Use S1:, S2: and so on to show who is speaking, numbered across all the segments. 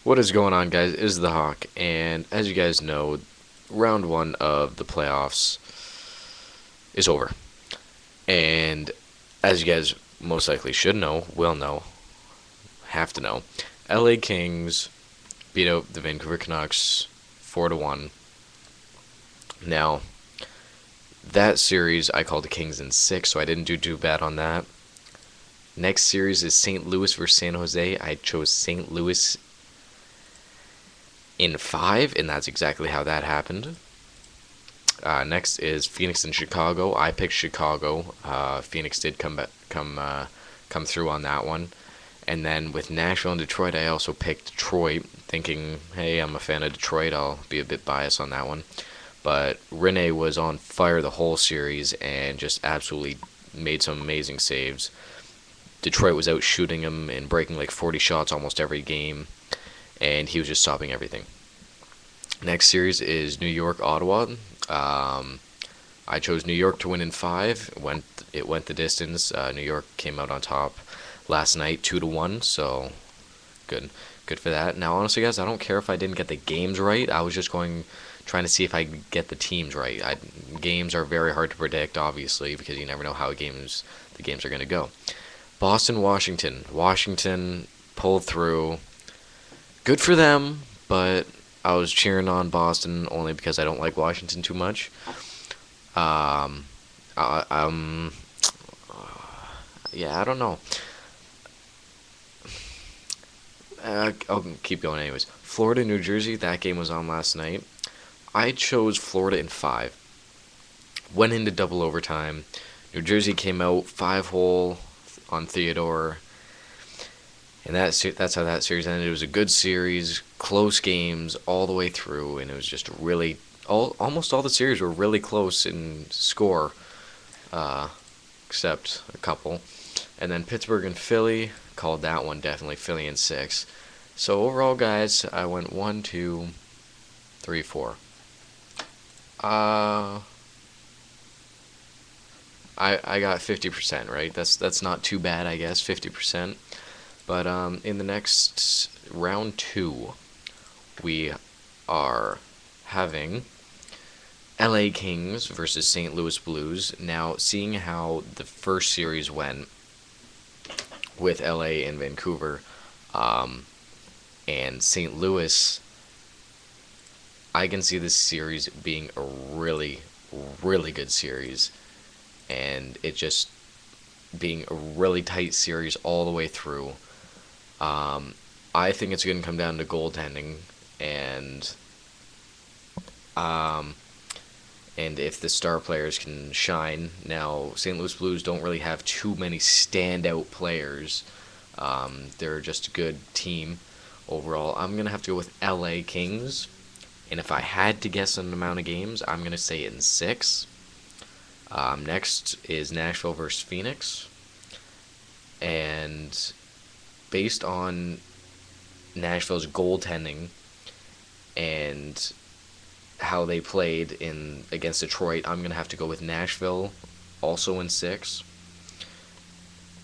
S1: What is going on, guys? Is the Hawk, and as you guys know, round one of the playoffs is over. And as you guys most likely should know, will know, have to know, LA Kings beat out the Vancouver Canucks 4-1. Now, that series I called the Kings in 6, so I didn't do too bad on that. Next series is St. Louis versus San Jose. I chose St. Louis in 5, and that's exactly how that happened. Next is Phoenix and Chicago. I picked Chicago. Phoenix did come through on that one. And then with Nashville and Detroit, I also picked Detroit, thinking, hey, I'm a fan of Detroit. I'll be a bit biased on that one. But Rene was on fire the whole series and just absolutely made some amazing saves. Detroit was out shooting him and breaking like 40 shots almost every game, and he was just stopping everything. Next series is New York Ottawa. I chose New York to win in 5. It went the distance. New York came out on top last night, 2-1. So good for that. Now, honestly, guys, I don't care if I didn't get the games right. I was just trying to see if I could get the teams right. Games are very hard to predict, obviously, because you never know how the games are going to go. Boston, Washington. Washington pulled through. Good for them, but I was cheering on Boston only because I don't like Washington too much. Um, I, um, yeah, I don't know. I'll keep going anyways. Florida, New Jersey. That game was on last night. I chose Florida in 5. Went into double overtime. New Jersey came out 5-hole on Theodore. And that's how that series ended. It was a good series, close games all the way through, and it was just really almost all the series were really close in score, uh, except a couple. And then Pittsburgh and Philly called that one definitely Philly in 6. So overall, guys, I went 1, 2, 3, 4. I got 50%, right? That's not too bad, I guess. 50%. But in the next round 2, we are having LA Kings versus St. Louis Blues. Now, seeing how the first series went with LA and Vancouver, and St. Louis, I can see this series being a really, really good series, and it just being a really tight series all the way through. I think it's going to come down to goaltending, and um, and if the star players can shine. Now, St. Louis Blues don't really have too many standout players. They're just a good team overall. I'm going to have to go with LA Kings, and if I had to guess an amount of games, I'm going to say in 6. Next is Nashville versus Phoenix, and based on Nashville's goaltending and how they played in against Detroit, I'm gonna have to go with Nashville, also in 6.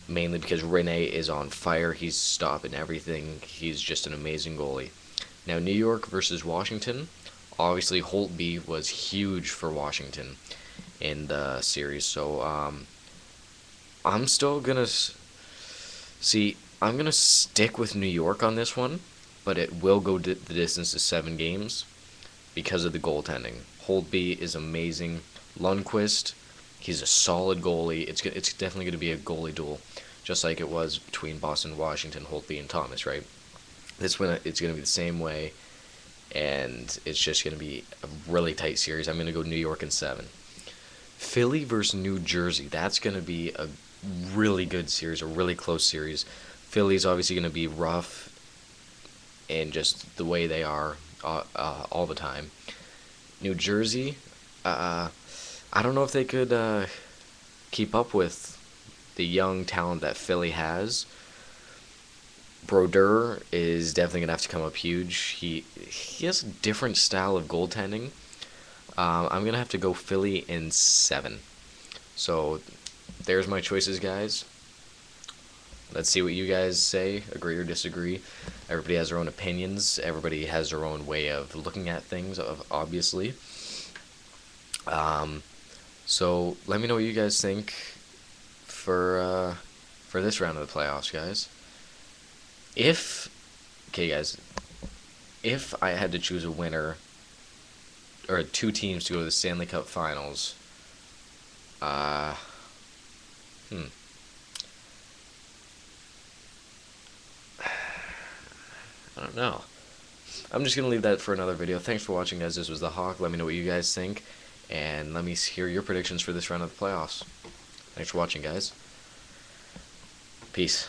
S1: Mainly because Rene is on fire. He's stopping everything. He's just an amazing goalie. Now, New York versus Washington. Obviously, Holtby was huge for Washington in the series. So I'm still gonna see. I'm gonna stick with New York on this one, but it will go the distance to 7 games because of the goaltending. Holtby is amazing. Lundqvist, he's a solid goalie. It's definitely going to be a goalie duel, just like it was between Boston, Washington, Holtby, and Thomas, right? This one, it's going to be the same way, and it's just going to be a really tight series. I'm going to go New York in 7. Philly versus New Jersey. That's going to be a really good series, a really close series. Philly's obviously going to be rough, and just the way they are all the time. New Jersey, I don't know if they could keep up with the young talent that Philly has. Brodeur is definitely gonna have to come up huge. He has a different style of goaltending. I'm gonna have to go Philly in 7. So there's my choices, guys. Let's see what you guys say, agree or disagree. Everybody has their own opinions. Everybody has their own way of looking at things, obviously. So let me know what you guys think for this round of the playoffs, guys. If okay, guys, if I had to choose a winner or two teams to go to the Stanley Cup Finals, uh, hmm, I don't know. I'm just gonna leave that for another video. Thanks for watching, guys. This was the Hawk. Let me know what you guys think, and let me hear your predictions for this round of the playoffs. Thanks for watching, guys. Peace.